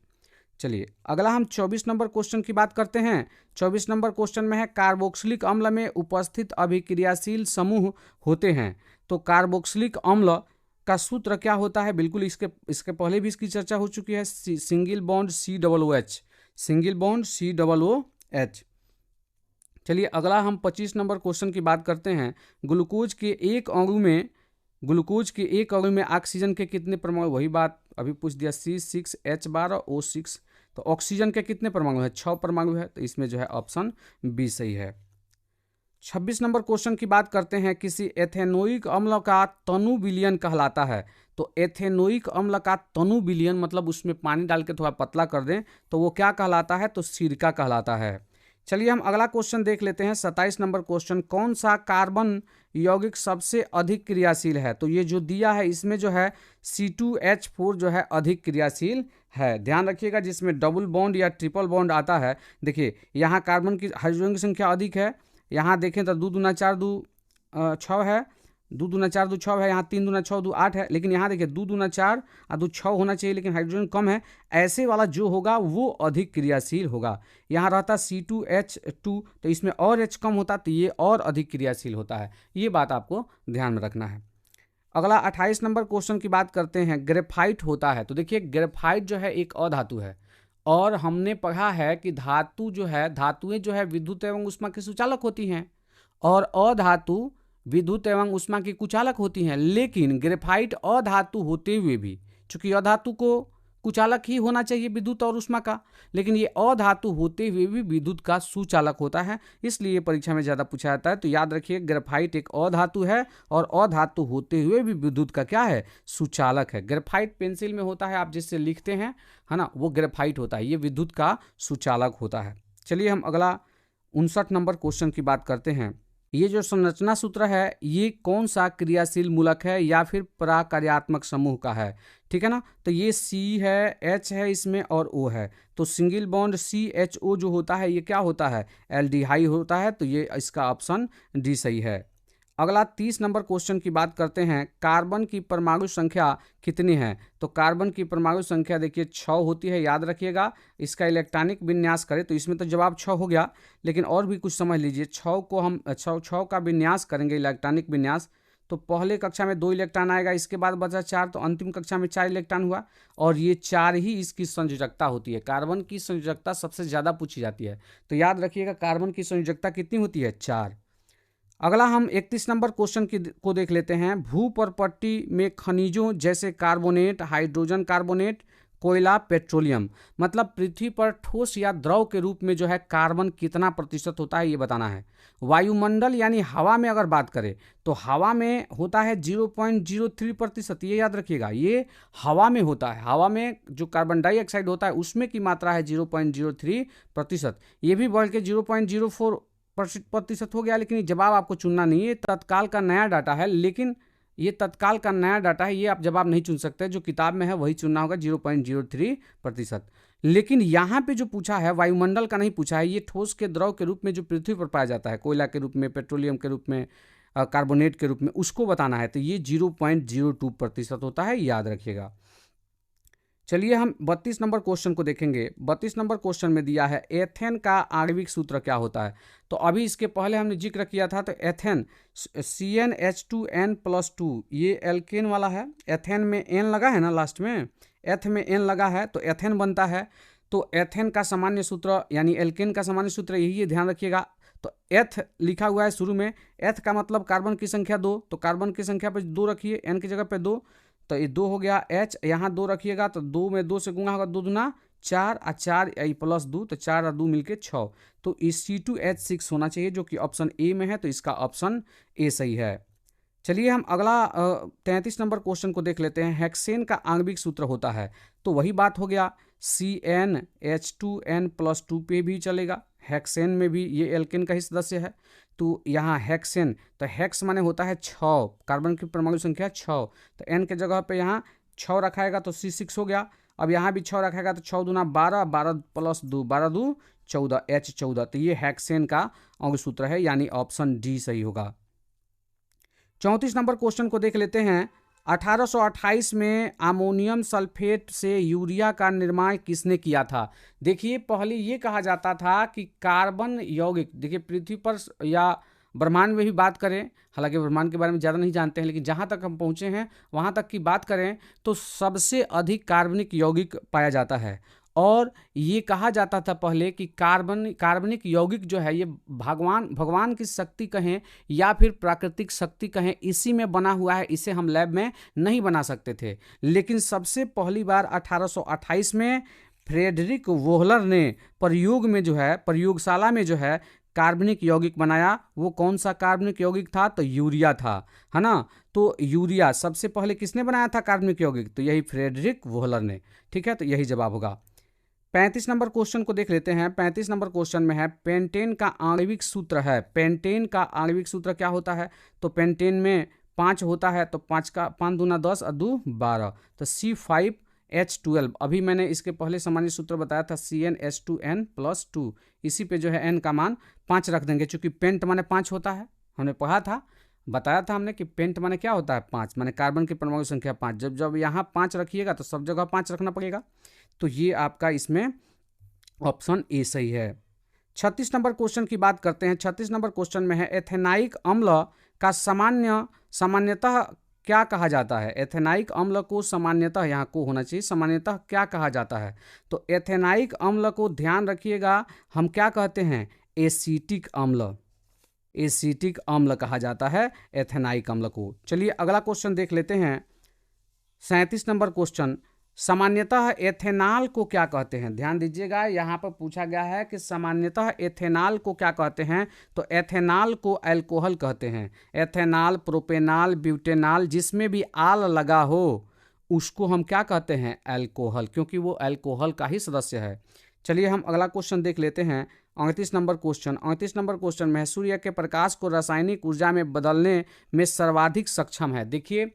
चलिए अगला हम 24 नंबर क्वेश्चन की बात करते हैं। 24 नंबर क्वेश्चन में है कार्बोक्सिलिक अम्ल में उपस्थित अभिक्रियाशील समूह होते हैं। तो कार्बोक्सिलिक अम्ल का सूत्र क्या होता है? बिल्कुल इसके पहले भी इसकी चर्चा हो चुकी है। Single bond COOH, single bond COOH। चलिए अगला हम 25 नंबर क्वेश्चन की बात करते हैं। ग्लूकोज के एक अणु में ऑक्सीजन के कितने परमाणु? वही बात अभी पूछ दिया, C6H12O6। तो ऑक्सीजन के कितने परमाणु है? 6 परमाणु है, तो इसमें जो है ऑप्शन बी सही है। 26 नंबर क्वेश्चन की बात करते हैं। किसी एथेनोइक अम्ल का तनु विलयन कहलाता है। तो एथेनोइक अम्ल का तनु विलयन मतलब उसमें पानी डाल के थोड़ा पतला कर दें तो वो क्या कहलाता है? तो सिरका कहलाता है। चलिए हम अगला क्वेश्चन देख लेते हैं। 27 नंबर क्वेश्चन, कौन सा कार्बन यौगिक सबसे अधिक क्रियाशील है? तो ये जो दिया है इसमें जो है C2H4 जो है अधिक क्रियाशील है। ध्यान रखिएगा जिसमें डबल बॉन्ड या ट्रिपल बॉन्ड आता है। देखिए यहाँ कार्बन की हाइड्रोजन की संख्या अधिक है। यहाँ देखें तो 2 दूना 4 2 6 है, 2 दूना 4 2 6 है। यहाँ 3 दूना 6 2 8 है, लेकिन यहाँ देखिए 2 दूना 4 और 2 6 होना चाहिए, लेकिन हाइड्रोजन कम है। ऐसे वाला जो होगा वो अधिक क्रियाशील होगा। यहाँ रहता C2H2 तो इसमें और H कम होता तो ये और अधिक क्रियाशील होता है। ये बात आपको ध्यान में रखना है। अगला 28 नंबर क्वेश्चन की बात करते हैं। ग्रेफाइट होता है। तो देखिए ग्रेफाइट जो है एक अधातु है और हमने पढ़ा है कि धातुएं जो है विद्युत एवं ऊष्मा के सुचालक होती हैं और अधातु विद्युत एवं ऊष्मा की कुचालक होती हैं। लेकिन ग्रेफाइट अधातु होते हुए भी, चूंकि अधातु को कुचालक ही होना चाहिए विद्युत और ऊष्मा का, लेकिन ये अधातु होते हुए भी विद्युत का सुचालक होता है, इसलिए परीक्षा में ज़्यादा पूछा जाता है। तो याद रखिए ग्रेफाइट एक अधातु है और अधातु होते हुए भी विद्युत का क्या है? सुचालक है। ग्रेफाइट पेंसिल में होता है, आप जिससे लिखते हैं है ना, वो ग्रेफाइट होता है, ये विद्युत का सुचालक होता है। चलिए हम अगला 59 नंबर क्वेश्चन की बात करते हैं। ये जो संरचना सूत्र है ये कौन सा क्रियाशील मूलक है या फिर प्रकार्यात्मक समूह का है? ठीक है ना। तो ये C है, H है इसमें और O है। तो सिंगल बॉन्ड CHO जो होता है ये क्या होता है? एल्डिहाइड होता है। तो ये इसका ऑप्शन डी सही है। अगला 30 नंबर क्वेश्चन की बात करते हैं। कार्बन की परमाणु संख्या कितनी है? तो कार्बन की परमाणु संख्या देखिए 6 होती है, याद रखिएगा। इसका इलेक्ट्रॉनिक विन्यास करें तो इसमें तो जवाब 6 हो गया, लेकिन और भी कुछ समझ लीजिए। 6 को हम 6 का विन्यास करेंगे, इलेक्ट्रॉनिक विन्यास। तो पहले कक्षा में 2 इलेक्ट्रॉन आएगा, इसके बाद बचा 4, तो अंतिम कक्षा में 4 इलेक्ट्रॉन हुआ और ये 4 ही इसकी संयोजकता होती है। कार्बन की संयोजकता सबसे ज़्यादा पूछी जाती है, तो याद रखिएगा कार्बन की संयोजकता कितनी होती है? 4। अगला हम 31 नंबर क्वेश्चन को देख लेते हैं। भूपर्पट्टी में खनिजों जैसे कार्बोनेट, हाइड्रोजन कार्बोनेट, कोयला, पेट्रोलियम, मतलब पृथ्वी पर ठोस या द्रव के रूप में जो है कार्बन कितना प्रतिशत होता है ये बताना है। वायुमंडल यानी हवा में अगर बात करें तो हवा में होता है 0.03%, ये याद रखिएगा, ये हवा में होता है। हवा में जो कार्बन डाइऑक्साइड होता है उसमें की मात्रा है 0.03%। ये भी बढ़ के 0.04% हो गया, लेकिन जवाब आपको चुनना नहीं है, तत्काल का नया डाटा है। लेकिन ये तत्काल का नया डाटा है, ये आप जवाब नहीं चुन सकते, जो किताब में है वही चुनना होगा, 0.03%। लेकिन यहाँ पे जो पूछा है वायुमंडल का नहीं पूछा है, ये ठोस के द्रव के रूप में जो पृथ्वी पर पाया जाता है, कोयला के रूप में, पेट्रोलियम के रूप में, कार्बोनेट के रूप में, उसको बताना है। तो ये 0.02% होता है, याद रखिएगा। चलिए हम 32 नंबर क्वेश्चन को देखेंगे। 32 नंबर क्वेश्चन में दिया है एथेन का आणविक सूत्र क्या होता है। तो अभी इसके पहले हमने जिक्र किया था, तो एथेन CnH2n+2, ये एल्केन वाला है। एथेन में एन लगा है ना लास्ट में, एथ में एन लगा है तो एथेन बनता है। तो एथेन का सामान्य सूत्र यानी एल्केन का सामान्य सूत्र यही है, ध्यान रखिएगा। तो एथ लिखा हुआ है शुरू में, एथ का मतलब कार्बन की संख्या 2, तो कार्बन की संख्या पर 2 रखिए, एन की जगह पे 2, तो ये 2 हो गया। एच यहाँ 2 रखिएगा तो 2 में 2 से गुणा होगा, 2 दूना 4 और 4 +2, तो 4 और 2 मिलके 6। तो ये C2H6 होना चाहिए, जो कि ऑप्शन ए में है, तो इसका ऑप्शन ए सही है। चलिए हम अगला 33 नंबर क्वेश्चन को देख लेते हैं। हेक्सेन का आणविक सूत्र होता है, तो वही बात हो गया, CnH2n+2 पे भी चलेगा। हेक्सेन में भी ये एल्केन का ही सदस्य है, तो यहाँ हेक्सेन, तो हेक्स माने होता है 6, कार्बन की परमाणु संख्या 6, तो एन के जगह पे यहाँ 6 रखाएगा तो C6 हो गया। अब यहाँ भी 6 रखेगा तो 6 दूना 12, 12 + 2, 12 2 14, H14, तो ये हेक्सेन का आणविक सूत्र है, यानी ऑप्शन डी सही होगा। 34 नंबर क्वेश्चन को देख लेते हैं। 1828 में अमोनियम सल्फेट से यूरिया का निर्माण किसने किया था। देखिए पहले ये कहा जाता था कि कार्बन यौगिक, देखिए पृथ्वी पर या ब्रह्मांड में भी बात करें, हालांकि ब्रह्मांड के बारे में ज़्यादा नहीं जानते हैं, लेकिन जहाँ तक हम पहुँचे हैं वहाँ तक की बात करें तो सबसे अधिक कार्बनिक यौगिक पाया जाता है। और ये कहा जाता था पहले कि कार्बनिक यौगिक जो है ये भगवान की शक्ति कहें या फिर प्राकृतिक शक्ति कहें, इसी में बना हुआ है, इसे हम लैब में नहीं बना सकते थे। लेकिन सबसे पहली बार 1828 में फ्रेडरिक वोहलर ने प्रयोगशाला में जो है कार्बनिक यौगिक बनाया। वो कौन सा कार्बनिक यौगिक था, तो यूरिया था, है ना। तो यूरिया सबसे पहले किसने बनाया था कार्बनिक यौगिक, तो यही फ्रेडरिक वोहलर ने। ठीक है, तो यही जवाब होगा। 35 नंबर क्वेश्चन को देख लेते हैं। 35 नंबर क्वेश्चन में है पेंटेन का आणविक सूत्र है। पेंटेन का आणविक सूत्र क्या होता है, तो पेंटेन में 5 होता है, तो 5 दूना 10 और 2 12, तो C5H12। अभी मैंने इसके पहले सामान्य सूत्र बताया था CnH2n+2, इसी पे जो है n का मान 5 रख देंगे, चूंकि पेंट माने 5 होता है। हमने पढ़ा था, बताया था हमने कि पेंट माने क्या होता है, 5 माने कार्बन की परमाणु संख्या 5। जब यहाँ 5 रखिएगा तो सब जगह 5 रखना पड़ेगा, तो ये आपका इसमें ऑप्शन ए सही है। 36 नंबर क्वेश्चन की बात करते हैं। 36 नंबर क्वेश्चन में है एथेनाइक अम्ल का सामान्यतः क्या कहा जाता है। एथेनाइक अम्ल को सामान्यतः, यहाँ को होना चाहिए, सामान्यतः क्या कहा जाता है। तो एथेनाइक अम्ल को ध्यान रखिएगा, हम क्या कहते हैं, एसिटिक अम्ल, एसिटिक अम्ल कहा जाता है एथेनाइक अम्ल को। चलिए अगला क्वेश्चन देख लेते हैं। 37 नंबर क्वेश्चन, सामान्यतः एथेनॉल को क्या कहते हैं। ध्यान दीजिएगा, यहाँ पर पूछा गया है कि सामान्यतः एथेनॉल को क्या कहते हैं, तो एथेनॉल को अल्कोहल कहते हैं। एथेनॉल, प्रोपेनॉल, ब्यूटेनॉल, जिसमें भी आल लगा हो उसको हम क्या कहते हैं, अल्कोहल, क्योंकि वो अल्कोहल का ही सदस्य है। चलिए हम अगला क्वेश्चन देख लेते हैं। 38 नंबर क्वेश्चन। 38 नंबर क्वेश्चन में सूर्य के प्रकाश को रासायनिक ऊर्जा में बदलने में सर्वाधिक सक्षम है। देखिए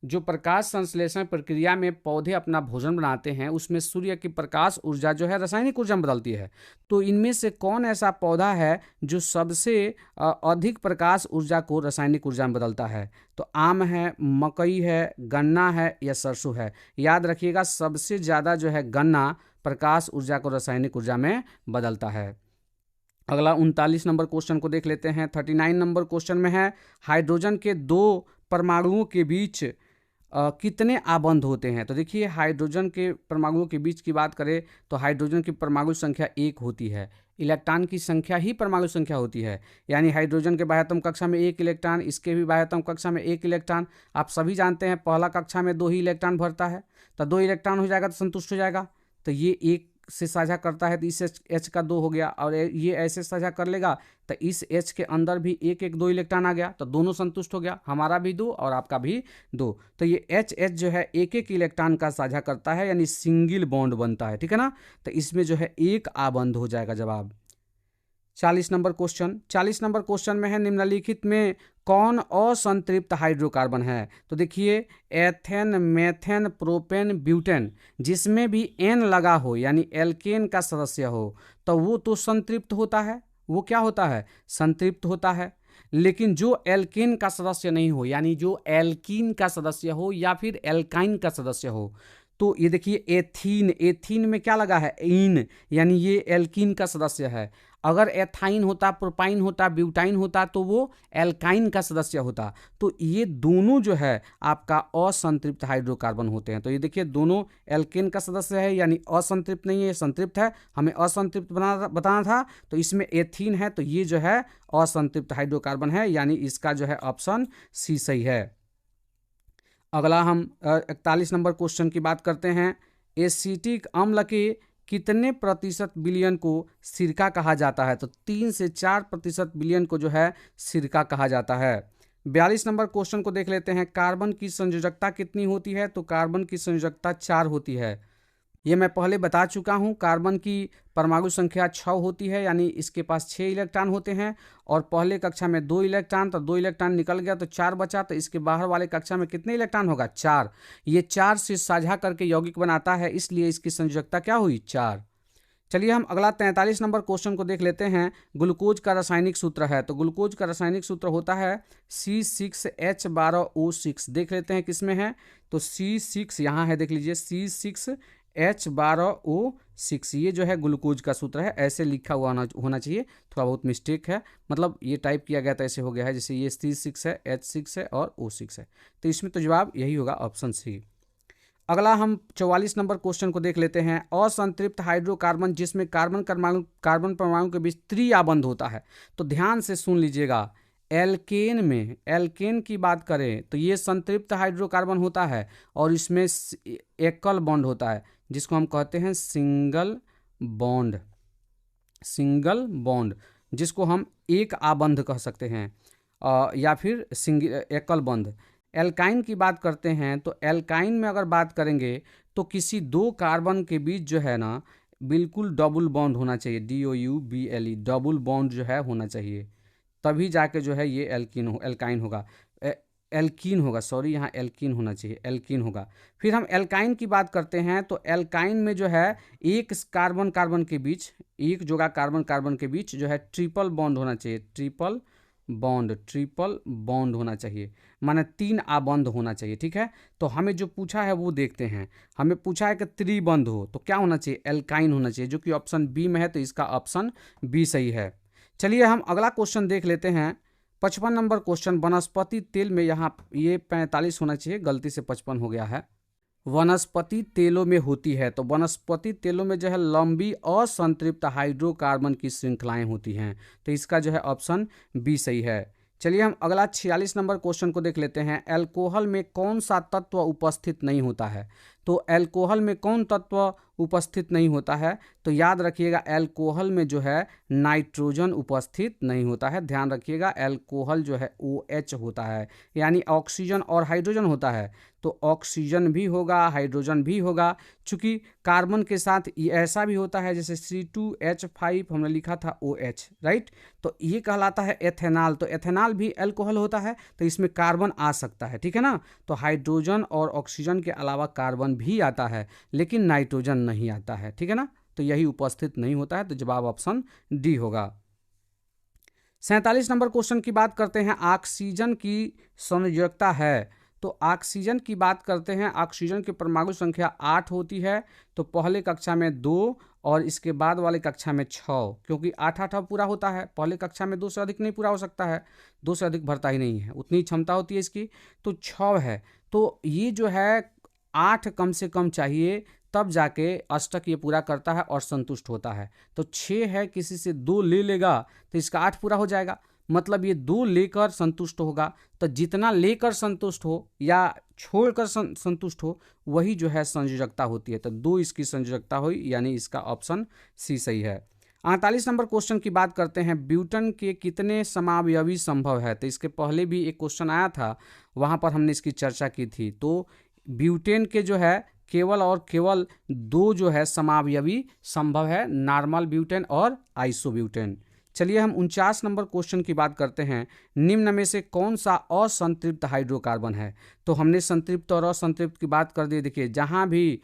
जो प्रकाश संश्लेषण प्रक्रिया में पौधे अपना भोजन बनाते हैं, उसमें सूर्य की प्रकाश ऊर्जा जो है रासायनिक ऊर्जा में बदलती है। तो इनमें से कौन ऐसा पौधा है जो सबसे अधिक प्रकाश ऊर्जा को रासायनिक ऊर्जा में बदलता है, तो आम है, मकई है, गन्ना है या सरसों है। याद रखिएगा सबसे ज़्यादा जो है गन्ना प्रकाश ऊर्जा को रासायनिक ऊर्जा में बदलता है। अगला 39 नंबर क्वेश्चन को देख लेते हैं। 39 नंबर क्वेश्चन में है हाइड्रोजन के 2 परमाणुओं के बीच कितने आबंध होते हैं। तो देखिए हाइड्रोजन के परमाणुओं के बीच की बात करें तो हाइड्रोजन की परमाणु संख्या 1 होती है, इलेक्ट्रॉन की संख्या ही परमाणु संख्या होती है। यानी हाइड्रोजन के बाह्यतम कक्षा में 1 इलेक्ट्रॉन, इसके भी बाह्यतम कक्षा में 1 इलेक्ट्रॉन। आप सभी जानते हैं पहला कक्षा में 2 ही इलेक्ट्रॉन भरता है, तो 2 इलेक्ट्रॉन हो जाएगा तो संतुष्ट हो जाएगा। तो ये 1 से साझा करता है तो इस H का 2 हो गया, और ये ऐसे साझा कर लेगा तो इस H के अंदर भी 1 इलेक्ट्रॉन आ गया, तो दोनों संतुष्ट हो गया, हमारा भी 2 और आपका भी 2। तो ये H जो है 1 इलेक्ट्रॉन का साझा करता है, यानी सिंगल बॉन्ड बनता है, ठीक है ना। तो इसमें जो है 1 आबंध हो जाएगा जवाब। 40 नंबर क्वेश्चन। 40 नंबर क्वेश्चन में है निम्नलिखित में कौन असंतृप्त हाइड्रोकार्बन है। तो देखिए एथेन, मेथेन, प्रोपेन, ब्यूटेन, जिसमें भी एन लगा हो यानी एल्केन का सदस्य हो तो वो तो संतृप्त होता है। वो क्या होता है, संतृप्त होता है। लेकिन जो एल्केन का सदस्य नहीं हो, यानी जो एल्कीन का सदस्य हो या फिर एल्काइन का सदस्य हो, तो ये देखिए एथीन, एथीन में क्या लगा है, इन, यानी ये एल्कीन का सदस्य है। अगर एथाइन होता, प्रोपाइन होता, ब्यूटाइन होता तो वो एल्काइन का सदस्य होता। तो ये दोनों जो है आपका असंतृप्त हाइड्रोकार्बन होते हैं। तो ये देखिए दोनों एल्केन का सदस्य है, यानी असंतृप्त नहीं है, संतृप्त है, हमें असंतृप्त बताना था। तो इसमें एथीन है, तो ये जो है असंतृप्त हाइड्रोकार्बन है, यानी इसका जो है ऑप्शन सी सही है। अगला हम 41 नंबर क्वेश्चन की बात करते हैं। एसिटिक अम्ल के कितने प्रतिशत विलयन को सिरका कहा जाता है? तो 3 से 4% विलयन को जो है सिरका कहा जाता है। 42 नंबर क्वेश्चन को देख लेते हैं। कार्बन की संयोजकता कितनी होती है? तो कार्बन की संयोजकता 4 होती है। ये मैं पहले बता चुका हूँ। कार्बन की परमाणु संख्या 6 होती है, यानी इसके पास 6 इलेक्ट्रॉन होते हैं। और पहले कक्षा में 2 इलेक्ट्रॉन, तो 2 इलेक्ट्रॉन निकल गया तो 4 बचा, तो इसके बाहर वाले कक्षा में कितने इलेक्ट्रॉन होगा? 4। ये 4 से साझा करके यौगिक बनाता है, इसलिए इसकी संयोजकता क्या हुई? 4। चलिए हम अगला 43 नंबर क्वेश्चन को देख लेते हैं। ग्लूकोज का रासायनिक सूत्र है, तो ग्लूकोज का रासायनिक सूत्र होता है C6H12O6। देख लेते हैं किसमें है, तो C6 यहाँ है, देख लीजिए C6H12O6, ये जो है ग्लूकोज का सूत्र है। ऐसे लिखा हुआ होना चाहिए, थोड़ा बहुत मिस्टेक है, मतलब ये टाइप किया गया था, ऐसे हो गया है, जैसे ये C6 है, H6 है और O6 है। तो इसमें तो जवाब यही होगा, ऑप्शन सी। अगला हम 44 नंबर क्वेश्चन को देख लेते हैं। असंतृप्त हाइड्रोकार्बन जिसमें कार्बन परमाणु के बीच त्रिआबंध होता है। तो ध्यान से सुन लीजिएगा, एल्केन में, एल्केन की बात करें तो ये संतृप्त हाइड्रोकार्बन होता है और इसमें एकल बॉन्ड होता है, जिसको हम कहते हैं सिंगल बॉन्ड, सिंगल बॉन्ड, जिसको हम एक आबंध कह सकते हैं, या फिर एकल बंध। एल्काइन की बात करते हैं तो एल्काइन में अगर बात करेंगे तो किसी 2 कार्बन के बीच जो है ना बिल्कुल डबल बॉन्ड होना चाहिए, DOUBLE, डबल बॉन्ड जो है होना चाहिए, तभी जाके जो है ये एल्काइन होगा, एल्कीन होगा, सॉरी यहाँ एल्कीन होना चाहिए, एल्कीन होगा। फिर हम एल्काइन की बात करते हैं तो एल्काइन में जो है एक कार्बन के बीच, एक जोड़ा कार्बन के बीच जो है ट्रिपल बॉन्ड होना चाहिए, ट्रिपल बॉन्ड होना चाहिए, माने 3 आबंध होना चाहिए, ठीक है। तो हमें जो पूछा है वो देखते हैं। हमें पूछा है कि त्रिबंध हो, तो क्या होना चाहिए? एल्काइन होना चाहिए, जो कि ऑप्शन बी में है, तो इसका ऑप्शन बी सही है। चलिए हम अगला क्वेश्चन देख लेते हैं। 55 नंबर क्वेश्चन। वनस्पति तेल में, यहाँ ये 45 होना चाहिए, गलती से 55 हो गया है। वनस्पति तेलों में होती है, तो वनस्पति तेलों में जो है लंबी असंतृप्त हाइड्रोकार्बन की श्रृंखलाएं होती हैं, तो इसका जो है ऑप्शन बी सही है। चलिए हम अगला 46 नंबर क्वेश्चन को देख लेते हैं। अल्कोहल में कौन सा तत्व उपस्थित नहीं होता है? तो अल्कोहल में कौन तत्व उपस्थित नहीं होता है? तो याद रखिएगा, अल्कोहल में जो है नाइट्रोजन उपस्थित नहीं होता है। ध्यान रखिएगा, अल्कोहल जो है OH होता है, यानी ऑक्सीजन और हाइड्रोजन होता है, तो ऑक्सीजन भी होगा, हाइड्रोजन भी होगा। चूंकि कार्बन के साथ ये ऐसा भी होता है, जैसे C2H5 हमने लिखा था OH, राइट। तो ये कहलाता है एथेनॉल, तो एथेनॉल भी अल्कोहल होता है, तो इसमें कार्बन आ सकता है, ठीक है ना। तो हाइड्रोजन और ऑक्सीजन के अलावा कार्बन भी आता है, लेकिन नाइट्रोजन नहीं आता है, ठीक है ना। तो यही उपस्थित नहीं होता है, तो जवाब ऑप्शन डी होगा। 47 नंबर क्वेश्चन की बात करते हैं। ऑक्सीजन की संयोजकता है, तो ऑक्सीजन की बात करते हैं। ऑक्सीजन की परमाणु संख्या 8 होती है, तो पहले कक्षा में 2 और इसके बाद वाले कक्षा में 6, क्योंकि 8 पूरा होता है। पहले कक्षा में 2 से अधिक नहीं पूरा हो सकता है, 2 से अधिक भरता ही नहीं है, उतनी क्षमता होती है इसकी, तो 6 है। तो ये जो है 8 कम से कम चाहिए, तब जाके अष्टक ये पूरा करता है और संतुष्ट होता है। तो 6 है, किसी से 2 ले लेगा तो इसका 8 पूरा हो जाएगा, मतलब ये 2 लेकर संतुष्ट होगा। तो जितना लेकर संतुष्ट हो या छोड़कर संतुष्ट हो, वही जो है संयोजकता होती है। तो 2 इसकी संयोजकता हुई, यानी इसका ऑप्शन सी सही है। 48 नंबर क्वेश्चन की बात करते हैं। ब्यूटन के कितने समावयवी संभव है? तो इसके पहले भी एक क्वेश्चन आया था, वहाँ पर हमने इसकी चर्चा की थी। तो ब्यूटेन के जो है केवल और केवल 2 जो है समावयवी संभव है, नॉर्मल ब्यूटेन और आइसोब्यूटेन। चलिए हम 49 नंबर क्वेश्चन की बात करते हैं। निम्न में से कौन सा असंतृप्त हाइड्रोकार्बन है? तो हमने संतृप्त और असंतृप्त की बात कर दी। देखिए, जहाँ भी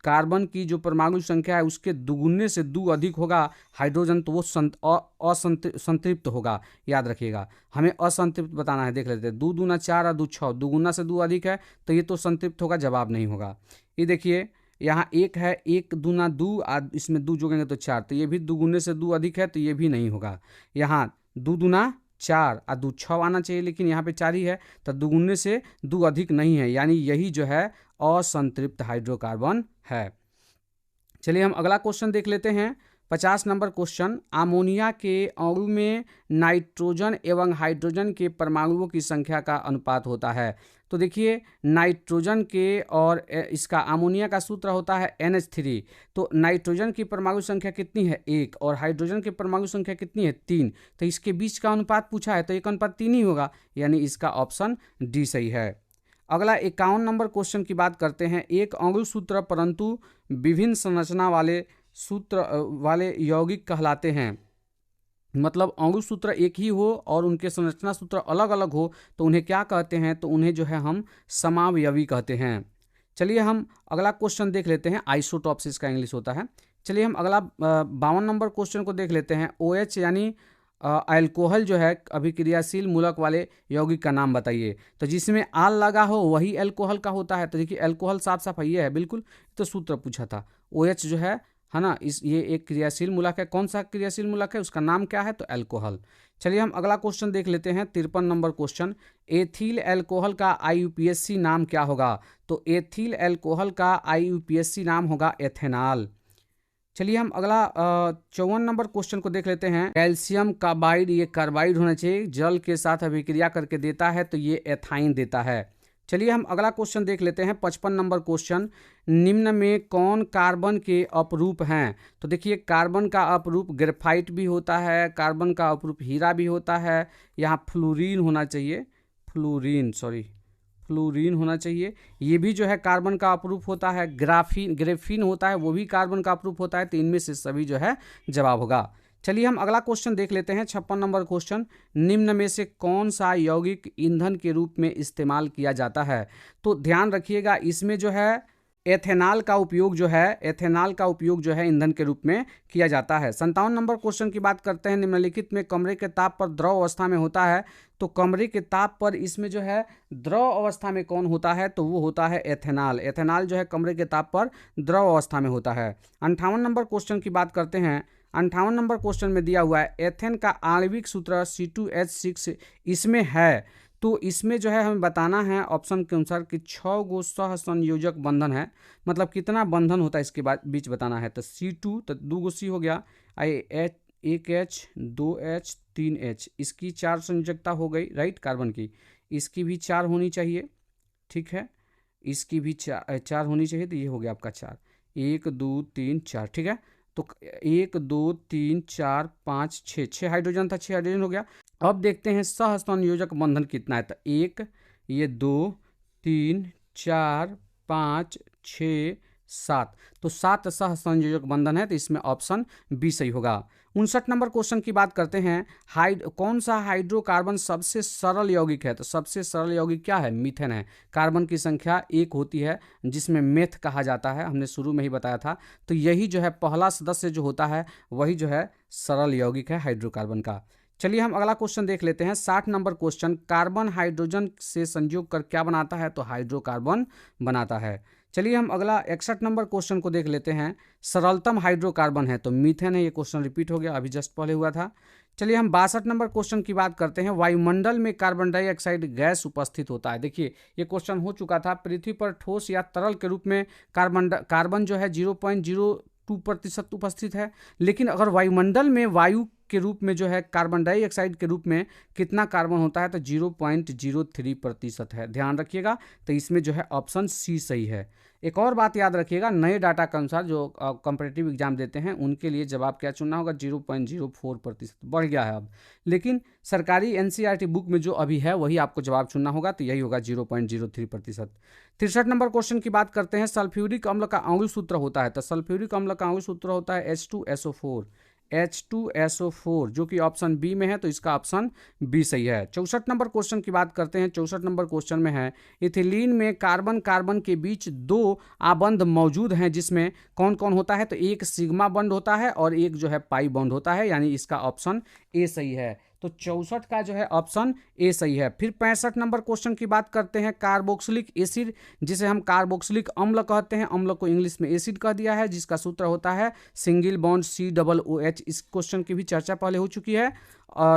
कार्बन की जो परमाणु संख्या है उसके दुगुने से दो अधिक होगा हाइड्रोजन, तो वो संतृप्त होगा। याद रखिएगा, हमें असंतृप्त बताना है। देख लेते हैं, 2 दूना 4 और 2 6, दुगुना से 2 अधिक है तो ये तो संतृप्त होगा, जवाब नहीं होगा। ये देखिए, यहाँ 1 है, 1 दूना 2, इसमें 2 जोड़ेंगे तो 4, तो ये भी दुगुने से 2 अधिक है तो ये भी नहीं होगा। यहाँ 2 दूना 4 और 2 6 आना चाहिए, लेकिन यहाँ पे 4 ही है, तो दुगुने से 2 अधिक नहीं है, यानी यही जो है असंतृप्त हाइड्रोकार्बन है। चलिए हम अगला क्वेश्चन देख लेते हैं। 50 नंबर क्वेश्चन, अमोनिया के अणु में नाइट्रोजन एवं हाइड्रोजन के परमाणुओं की संख्या का अनुपात होता है। तो देखिए, नाइट्रोजन के और इसका अमोनिया का सूत्र होता है NH3। तो नाइट्रोजन की परमाणु संख्या कितनी है? 1, और हाइड्रोजन की परमाणु संख्या कितनी है? 3। तो इसके बीच का अनुपात पूछा है तो 1:3 ही होगा, यानी इसका ऑप्शन डी सही है। अगला 51 नंबर क्वेश्चन की बात करते हैं। एक अणु सूत्र परंतु विभिन्न संरचना वाले सूत्र वाले यौगिक कहलाते हैं। मतलब अणु सूत्र एक ही हो और उनके संरचना सूत्र अलग अलग हो तो उन्हें क्या कहते हैं? तो उन्हें जो है हम समावयवी कहते हैं। चलिए हम अगला क्वेश्चन देख लेते हैं। आइसोटॉप्सिस का इंग्लिश होता है। चलिए हम अगला 52 नंबर क्वेश्चन को देख लेते हैं। OH यानी अल्कोहल जो है अभिक्रियाशील मूलक वाले यौगिक का नाम बताइए। तो जिसमें आल लगा हो वही अल्कोहल का होता है। तो देखिए, अल्कोहल साफ साफ ये है, बिल्कुल तो सूत्र पूछा था। OH जो है ना, ये एक क्रियाशील मूलक है। कौन सा क्रियाशील मूलक है, उसका नाम क्या है? तो अल्कोहल। चलिए हम अगला क्वेश्चन देख लेते हैं। 53 नंबर क्वेश्चन, एथिल अल्कोहल का IUPAC नाम क्या होगा? तो एथिल अल्कोहल का IUPAC नाम होगा एथेनॉल। चलिए हम अगला 54 नंबर क्वेश्चन को देख लेते हैं। कैल्शियम कार्बाइड, ये कार्बाइड होना चाहिए, जल के साथ अभिक्रिया करके देता है तो ये एथाइन देता है। चलिए हम अगला क्वेश्चन देख लेते हैं। 55 नंबर क्वेश्चन, निम्न में कौन कार्बन के अपरूप हैं? तो देखिए, कार्बन का अपरूप ग्रेफाइट भी होता है, कार्बन का अपरूप हीरा भी होता है। यहाँ फ्लोरीन होना चाहिए, फ्लोरीन होना चाहिए। ये भी जो है कार्बन का अपरूप होता है। ग्रेफीन होता है, वो भी कार्बन का अपरूप होता है। तो इनमें से सभी जो है जवाब होगा। चलिए हम अगला क्वेश्चन देख लेते हैं। 56 नंबर क्वेश्चन, निम्न में से कौन सा यौगिक ईंधन के रूप में इस्तेमाल किया जाता है? तो ध्यान रखिएगा, इसमें जो है एथेनॉल का उपयोग जो है ईंधन के रूप में किया जाता है। 57 नंबर क्वेश्चन की बात करते हैं। निम्नलिखित में कमरे के ताप पर द्रव अवस्था में होता है। तो कमरे के ताप पर इसमें जो है द्रव अवस्था में कौन होता है? तो वो होता है एथेनॉल। एथेनॉल जो है कमरे के ताप पर द्रव अवस्था में होता है। 58 नंबर क्वेश्चन की बात करते हैं। 58 नंबर क्वेश्चन में दिया हुआ है एथेन का आणविक सूत्र C2H6 इसमें है। तो इसमें जो है हमें बताना है ऑप्शन के अनुसार कि 6 गो सह संयोजक बंधन है। मतलब कितना बंधन होता है इसके बीच बताना है। तो C2, तो 2 गो C हो गया, एक H 2 H 3 H, इसकी 4 संयोजकता हो गई, राइट। कार्बन की इसकी भी 4 होनी चाहिए, ठीक है। इसकी भी 4 होनी चाहिए, तो ये हो गया आपका 4, 1 2 3 4, ठीक है। तो 1 2 3 4 5 6 हाइड्रोजन था, 6 हाइड्रोजन हो गया। अब देखते हैं सहसंयोजक बंधन कितना है। तो 1, ये 2 3 4 5 6 7, तो 7 सहसंयोजक बंधन है। तो इसमें ऑप्शन बी सही होगा। 59 नंबर क्वेश्चन की बात करते हैं। कौन सा हाइड्रोकार्बन सबसे सरल यौगिक है? तो सबसे सरल यौगिक क्या है? मीथेन है। कार्बन की संख्या 1 होती है, जिसमें मेथ कहा जाता है, हमने शुरू में ही बताया था। तो यही जो है पहला सदस्य जो होता है वही जो है सरल यौगिक है हाइड्रोकार्बन का। चलिए हम अगला क्वेश्चन देख लेते हैं। 60 नंबर क्वेश्चन, कार्बन हाइड्रोजन से संयोग कर क्या बनाता है? तो हाइड्रोकार्बन बनाता है। चलिए हम अगला 61 नंबर क्वेश्चन को देख लेते हैं। सरलतम हाइड्रोकार्बन है तो मीथेन है। ये क्वेश्चन रिपीट हो गया, अभी जस्ट पहले हुआ था। चलिए हम 62 नंबर क्वेश्चन की बात करते हैं। वायुमंडल में कार्बन डाइऑक्साइड गैस उपस्थित होता है। देखिए, ये क्वेश्चन हो चुका था। पृथ्वी पर ठोस या तरल के रूप में कार्बन जो है 0.02% उपस्थित है। लेकिन अगर वायुमंडल में वायु के रूप में जो है कार्बन डाइऑक्साइड के रूप में कितना कार्बन होता है? तो 0.03% है। ध्यान रखिएगा, तो इसमें जो है ऑप्शन सी सही है। एक और बात याद रखिएगा, नए डाटा के अनुसार जो कंपैरेटिव एग्जाम देते हैं उनके लिए जवाब क्या चुनना होगा? 0.04% बढ़ गया है अब। लेकिन सरकारी NCERT बुक में जो अभी है वही आपको जवाब चुनना होगा, तो यही होगा 0.03%। 63 नंबर क्वेश्चन की बात करते हैं। सल्फ्यूरिक अम्ल का अणु सूत्र होता है। तो सल्फ्यूरिक अम्ल का अणु सूत्र होता है H2SO4। H2SO4 जो कि ऑप्शन बी में है, तो इसका ऑप्शन बी सही है। 64 नंबर क्वेश्चन की बात करते हैं। 64 नंबर क्वेश्चन में है इथिलीन में कार्बन कार्बन के बीच 2 आबंध मौजूद हैं, जिसमें कौन कौन होता है, तो एक सिग्मा बॉन्ड होता है और एक जो है पाई बॉन्ड होता है, यानी इसका ऑप्शन ए सही है। तो 64 का जो है ऑप्शन ए सही है। फिर 65 नंबर क्वेश्चन की बात करते हैं। कार्बोक्सिलिक एसिड जिसे हम कार्बोक्सिलिक अम्ल कहते हैं, अम्ल को इंग्लिश में एसिड कह दिया है, जिसका सूत्र होता है सिंगल बॉन्ड COOH। इस क्वेश्चन की भी चर्चा पहले हो चुकी है।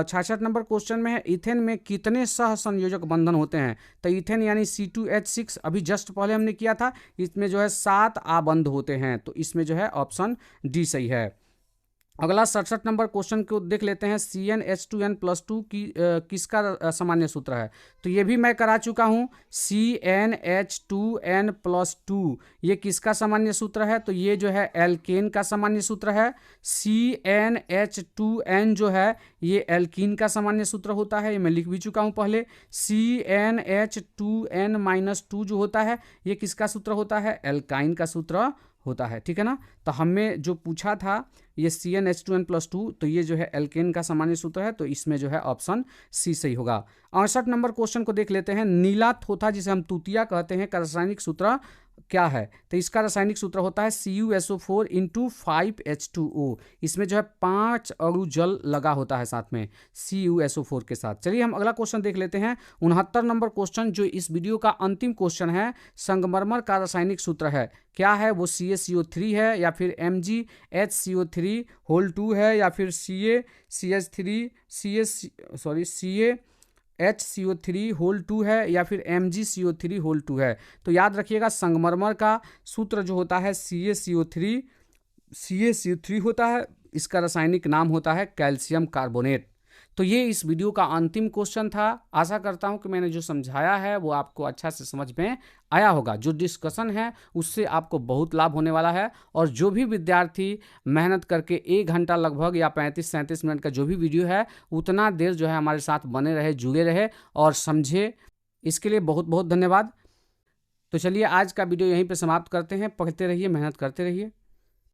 66 नंबर क्वेश्चन में है इथेन में कितने सह संयोजक बंधन होते हैं, तो इथेन यानी C2H6 अभी जस्ट पहले हमने किया था, इसमें जो है 7 आबंध होते हैं, तो इसमें जो है ऑप्शन डी सही है। अगला 67 नंबर क्वेश्चन को देख लेते हैं। CnH2n+2 की किसका सामान्य सूत्र है, तो ये भी मैं करा चुका हूँ। CnH2n+2 ये किसका सामान्य सूत्र है, तो ये जो है एल्केन का सामान्य सूत्र है। CnH2n जो है ये एल्कीन का सामान्य सूत्र होता है, ये मैं लिख भी चुका हूँ पहले। CnH2n-2 जो होता है ये किसका सूत्र होता है, एल्काइन का सूत्र होता है, ठीक है ना। तो हमें जो पूछा था ये CnH2n+2, तो ये जो है एल्केन का सामान्य सूत्र है, तो इसमें जो है ऑप्शन सी सही होगा। 68 नंबर क्वेश्चन को देख लेते हैं। नीला थोथा जिसे हम तूतिया कहते हैं का रासायनिक सूत्र क्या है, तो इसका रासायनिक सूत्र होता है CuSO4 × 5H2O। इसमें जो है 5 अणु जल लगा होता है साथ में CuSO4 के साथ। चलिए हम अगला क्वेश्चन देख लेते हैं। 69 नंबर क्वेश्चन जो इस वीडियो का अंतिम क्वेश्चन है, संगमरमर का रासायनिक सूत्र है क्या है, वो CaCO3 है या फिर MgHCO3 है या फिर CaHCO3 है या फिर MgCO3 है। तो याद रखिएगा संगमरमर का सूत्र जो होता है CaCO3 होता है, इसका रासायनिक नाम होता है कैल्शियम कार्बोनेट। तो ये इस वीडियो का अंतिम क्वेश्चन था। आशा करता हूं कि मैंने जो समझाया है वो आपको अच्छा से समझ में आया होगा। जो डिस्कशन है उससे आपको बहुत लाभ होने वाला है, और जो भी विद्यार्थी मेहनत करके 1 घंटा लगभग या 35-37 मिनट का जो भी वीडियो है उतना देर जो है हमारे साथ बने रहे, जुड़े रहे और समझे, इसके लिए बहुत बहुत धन्यवाद। तो चलिए आज का वीडियो यहीं पर समाप्त करते हैं। पढ़ते रहिए, मेहनत करते रहिए।